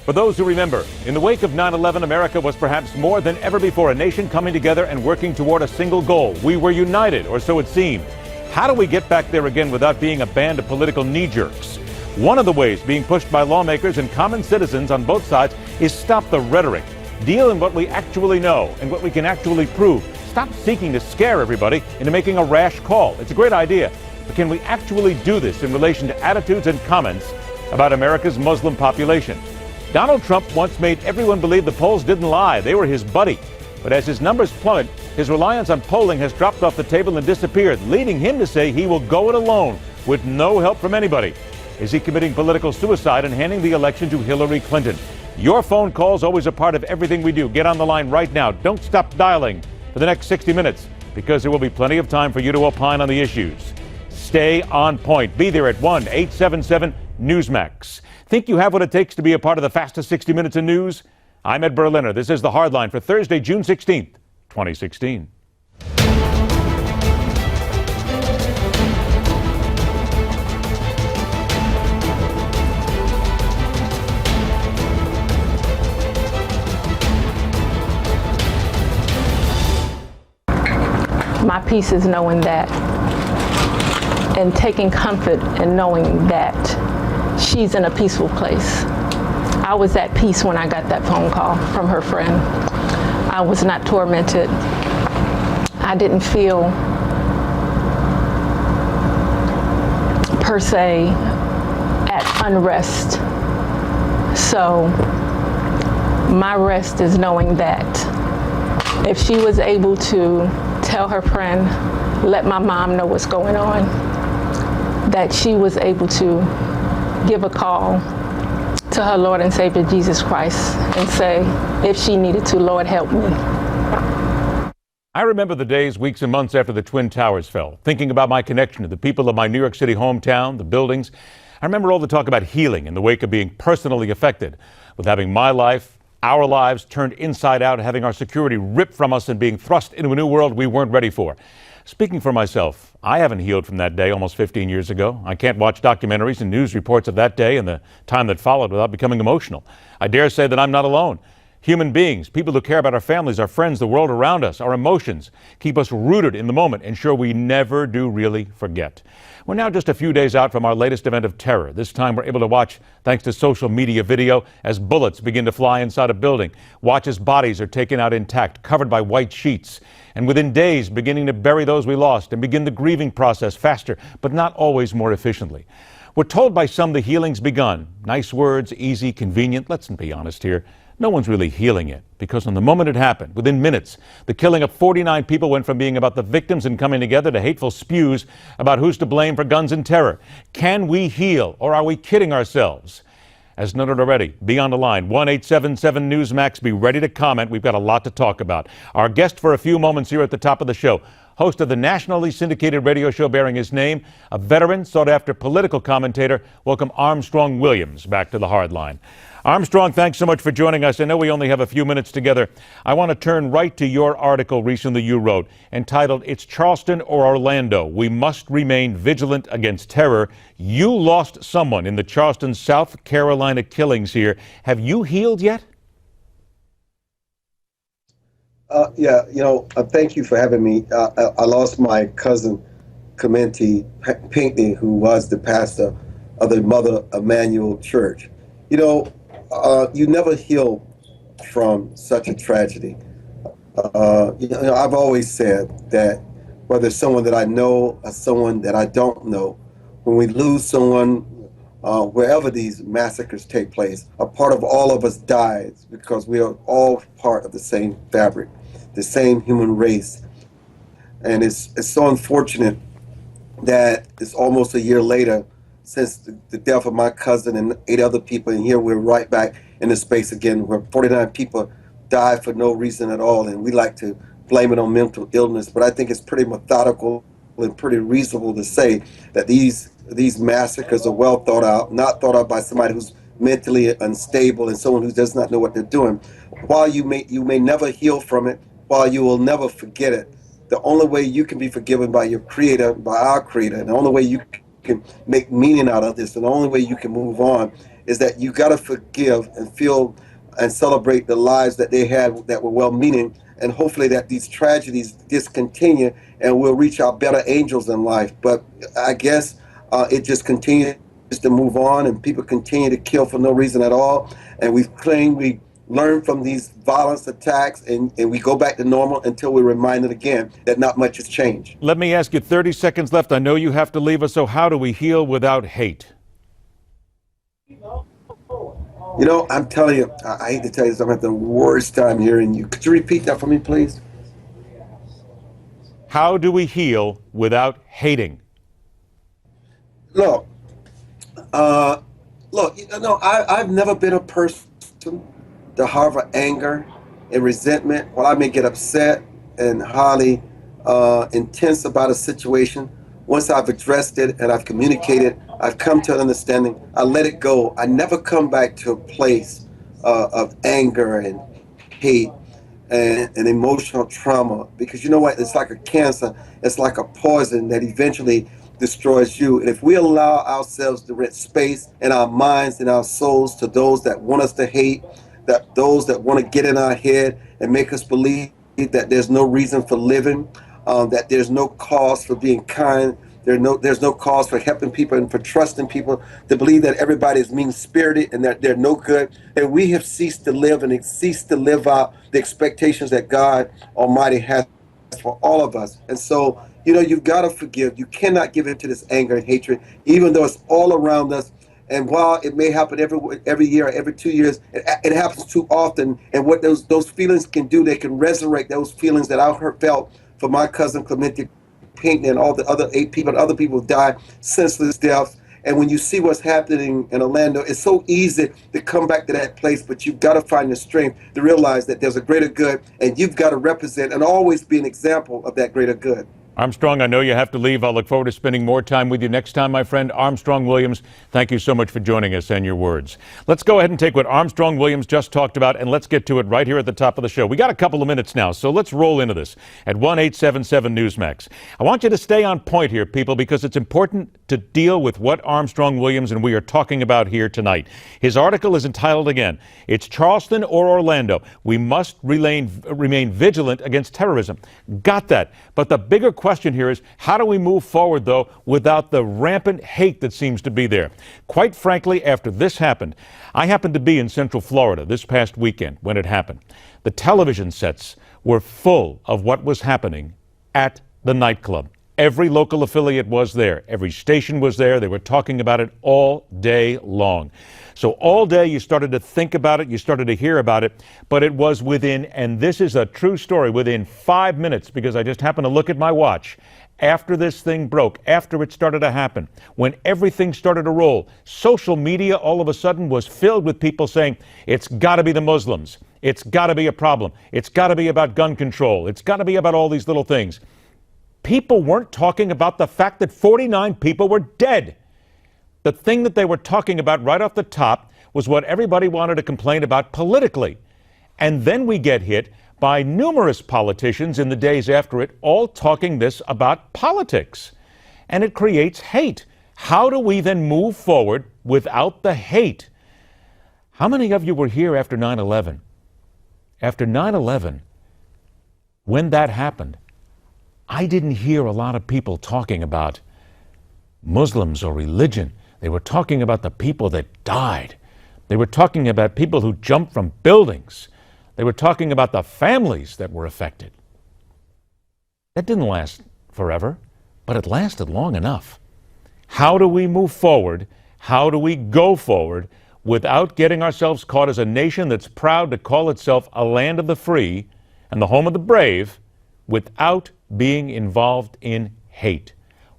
For those who remember, in the wake of 9/11, America was perhaps more than ever before a nation coming together and working toward a single goal. We were united, or so it seemed. How do we get back there again without being a band of political knee-jerks? One of the ways being pushed by lawmakers and common citizens on both sides is stop the rhetoric. Deal in what we actually know and what we can actually prove. Stop seeking to scare everybody into making a rash call. It's a great idea, but can we actually do this in relation to attitudes and comments about America's Muslim population? Donald Trump once made everyone believe the polls didn't lie. They were his buddy. But as his numbers plummet, his reliance on polling has dropped off the table and disappeared, leading him to say he will go it alone with no help from anybody. Is he committing political suicide and handing the election to Hillary Clinton? Your phone calls always a part of everything we do. Get on the line right now. Don't stop dialing for the next 60 minutes because there will be plenty of time for you to opine on the issues. Stay on point. Be there at 1-877-Newsmax. Think you have what it takes to be a part of the fastest 60 minutes in news? I'm Ed Berliner. This is The Hardline for Thursday, June 16th, 2016. My peace is knowing that and taking comfort in knowing that she's in a peaceful place. I was at peace when I got that phone call from her friend. I was not tormented. I didn't feel, per se, at unrest. So my rest is knowing that if she was able to tell her friend, let my mom know what's going on, that she was able to give a call to her Lord and Savior Jesus Christ and say, if she needed to, Lord, help me. I remember the days, weeks, and months after the Twin Towers fell, thinking about my connection to the people of my New York City hometown, the buildings. I remember all the talk about healing in the wake of being personally affected, with having my life, our lives turned inside out, having our security ripped from us and being thrust into a new world we weren't ready for. Speaking for myself, I haven't healed from that day almost 15 years ago. I can't watch documentaries and news reports of that day and the time that followed without becoming emotional. I dare say that I'm not alone. Human beings, people who care about our families, our friends, the world around us, our emotions, keep us rooted in the moment, ensure we never do really forget. We're now just a few days out from our latest event of terror. This time we're able to watch, thanks to social media video, as bullets begin to fly inside a building. Watch as bodies are taken out intact, covered by white sheets. And within days, beginning to bury those we lost and begin the grieving process faster, but not always more efficiently. We're told by some the healing's begun. Nice words, easy, convenient. Let's be honest here. No one's really healing it, because on the moment it happened, within minutes, the killing of 49 people went from being about the victims and coming together to hateful spews about who's to blame for guns and terror. Can we heal, or are we kidding ourselves? As noted already, be on the line, 1-877-Newsmax. Be ready to comment. We've got a lot to talk about. Our guest for a few moments here at the top of the show, host of the nationally syndicated radio show bearing his name, a veteran, sought-after political commentator. Welcome Armstrong Williams back to the Hardline. Armstrong, thanks so much for joining us. I know we only have a few minutes together. I want to turn right to your article recently you wrote, entitled, "It's Charleston or Orlando. We must remain vigilant against terror." You lost someone in the Charleston, South Carolina killings here. Have you healed yet? Thank you for having me. I lost my cousin, Clementa Pinckney, who was the pastor of the Mother Emanuel Church. You never heal from such a tragedy. I've always said that whether it's someone that I know or someone that I don't know, when we lose someone, wherever these massacres take place, a part of all of us dies because we are all part of the same fabric, the same human race. And it's so unfortunate that it's almost a year later since the death of my cousin and 8 other people, and here we're right back in the space again where 49 people died for no reason at all, and we like to blame it on mental illness, but I think it's pretty methodical and pretty reasonable to say that these massacres are well thought out, not thought out by somebody who's mentally unstable and someone who does not know what they're doing. While you may never heal from it, while you will never forget it, the only way you can be forgiven by your Creator, by our Creator, and the only way you can make meaning out of this, and the only way you can move on is that you got to forgive and feel and celebrate the lives that they had that were well-meaning, and hopefully that these tragedies discontinue and we'll reach our better angels in life. But I guess it just continues to move on, and people continue to kill for no reason at all. And we claim we learn from these violence attacks, and we go back to normal until we're reminded again that not much has changed. Let me ask you, 30 seconds left. I know you have to leave us, so how do we heal without hate? You know, I'm telling you, I hate to tell you this, I'm having the worst time hearing you. Could you repeat that for me, please? How do we heal without hating? Look, I've never been a person to harbor anger and resentment. While I may get upset and highly intense about a situation, once I've addressed it and I've communicated, I've come to an understanding, I let it go. I never come back to a place of anger and hate and emotional trauma, because you know what? It's like a cancer. It's like a poison that eventually destroys you. And if we allow ourselves to rent space in our minds and our souls to those that want us to hate, that those that want to get in our head and make us believe that there's no reason for living, that there's no cause for being kind, there's no cause for helping people and for trusting people, to believe that everybody is mean-spirited and that they're no good, and we have ceased to live and ceased to live out the expectations that God Almighty has for all of us. And so, you know, you've got to forgive. You cannot give in to this anger and hatred, even though it's all around us. And while it may happen every year or every 2 years, it happens too often. And what those feelings can do, they can resurrect those feelings that I felt for my cousin Clementa Pinckney and all the other 8 people and other people who died senseless deaths. And when you see what's happening in Orlando, it's so easy to come back to that place, but you've got to find the strength to realize that there's a greater good, and you've got to represent and always be an example of that greater good. Armstrong, I know you have to leave. I'll look forward to spending more time with you next time, my friend. Armstrong Williams, thank you so much for joining us and your words. Let's go ahead and take what Armstrong Williams just talked about, and let's get to it right here at the top of the show. We got a couple of minutes now, so let's roll into this at 1-877-NEWSMAX. I want you to stay on point here, people, because it's important to deal with what Armstrong Williams and we are talking about here tonight. His article is entitled again, "It's Charleston or Orlando. We must remain vigilant against terrorism." Got that. But the bigger question here is, how do we move forward, though, without the rampant hate that seems to be there? Quite frankly, after this happened, I happened to be in Central Florida this past weekend when it happened. The television sets were full of what was happening at the nightclub. Every local affiliate was there. Every station was there. They were talking about it all day long. So all day you started to think about it, you started to hear about it, but it was within, and this is a true story, within 5 minutes, because I just happened to look at my watch, after this thing broke, after it started to happen, when everything started to roll, social media all of a sudden was filled with people saying, it's got to be the Muslims. It's got to be a problem. It's got to be about gun control. It's got to be about all these little things. People weren't talking about the fact that 49 people were dead. The thing that they were talking about right off the top was what everybody wanted to complain about politically. And then we get hit by numerous politicians in the days after it, all talking this about politics. And it creates hate. How do we then move forward without the hate? How many of you were here after 9/11? After 9/11, when that happened, I didn't hear a lot of people talking about Muslims or religion. They were talking about the people that died. They were talking about people who jumped from buildings. They were talking about the families that were affected. That didn't last forever, but it lasted long enough. How do we move forward? How do we go forward without getting ourselves caught as a nation that's proud to call itself a land of the free and the home of the brave, without being involved in hate?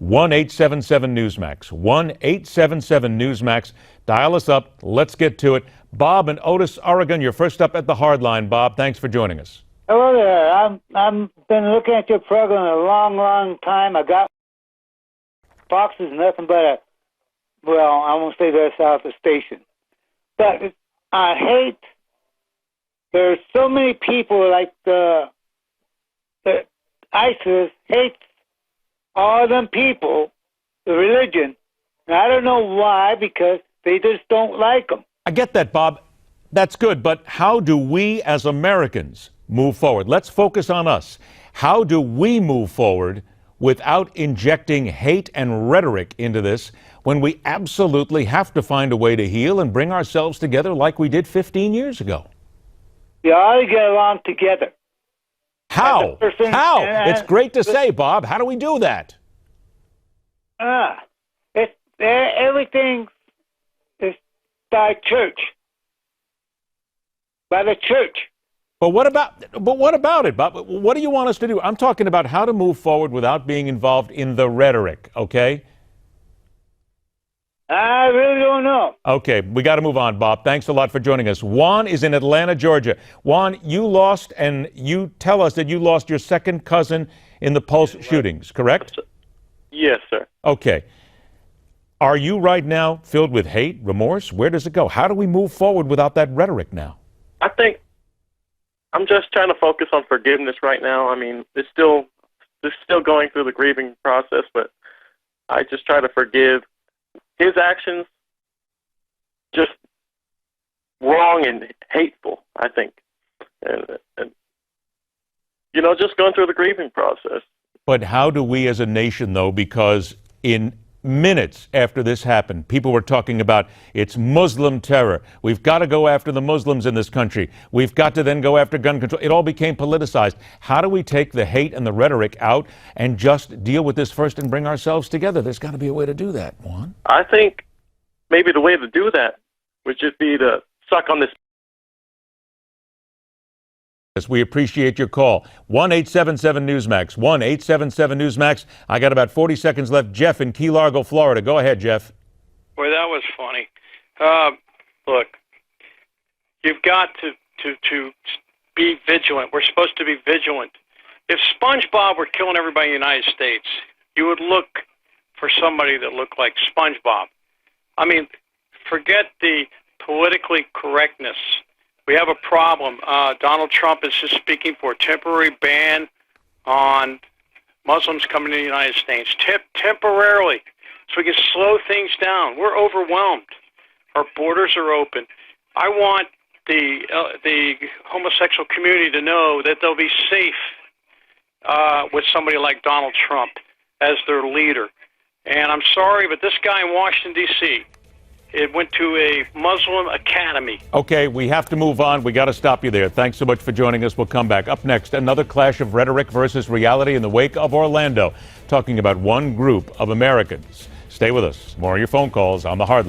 1-877-NEWSMAX. 1-877-NEWSMAX. Dial us up. Let's get to it. Bob in Otis, Oregon, you're first up at the hard line. Bob, thanks for joining us. Hello there. I've been looking at your program a long time. I got Fox is nothing but I won't say that's out of the station. But I hate, there's so many people like the ISIS hates all them people, the religion. And I don't know why, because They just don't like them. I get that, Bob. That's good. But how do we as Americans move forward? Let's focus on us. How do we move forward without injecting hate and rhetoric into this when we absolutely have to find a way to heal and bring ourselves together like we did 15 years ago? You ought to get along together. How? How? It's great to say, Bob. How do we do that? Everything is by church. By the church. But what about it, Bob? What do you want us to do? I'm talking about how to move forward without being involved in the rhetoric, okay? I really don't know. Okay, we got to move on, Bob. Thanks a lot for joining us. Juan is in Atlanta, Georgia. Juan, you lost, and you tell us that you lost your second cousin in the Pulse shootings, correct? Yes, sir. Okay. Are you right now filled with hate, remorse? Where does it go? How do we move forward without that rhetoric now? I think I'm just trying to focus on forgiveness right now. I mean, it's still going through the grieving process, but I just try to forgive his actions, just wrong and hateful, I think. And just going through the grieving process. But how do we as a nation, though, because in minutes after this happened, people were talking about it's Muslim terror. We've got to go after the Muslims in this country. We've got to then go after gun control. It all became politicized. How do we take the hate and the rhetoric out and just deal with this first and bring ourselves together? There's got to be a way to do that, Juan. I think maybe the way to do that would just be to suck on this. We appreciate your call. 1-877-Newsmax. 1-877-Newsmax. I got about 40 seconds left. Jeff in Key Largo, Florida. Go ahead, Jeff. Boy, that was funny. Look, you've got to be vigilant. We're supposed to be vigilant. If SpongeBob were killing everybody in the United States, you would look for somebody that looked like SpongeBob. I mean, forget the politically correctness. We have a problem. Donald Trump is just speaking for a temporary ban on Muslims coming to the United States, temporarily, so we can slow things down. We're overwhelmed. Our borders are open. I want the homosexual community to know that they'll be safe with somebody like Donald Trump as their leader. And I'm sorry, but this guy in Washington, D.C., it went to a Muslim academy. Okay, we have to move on. We got to stop you there. Thanks so much for joining us. We'll come back. Up next, another clash of rhetoric versus reality in the wake of Orlando, talking about one group of Americans. Stay with us. More of your phone calls on the Hard Line.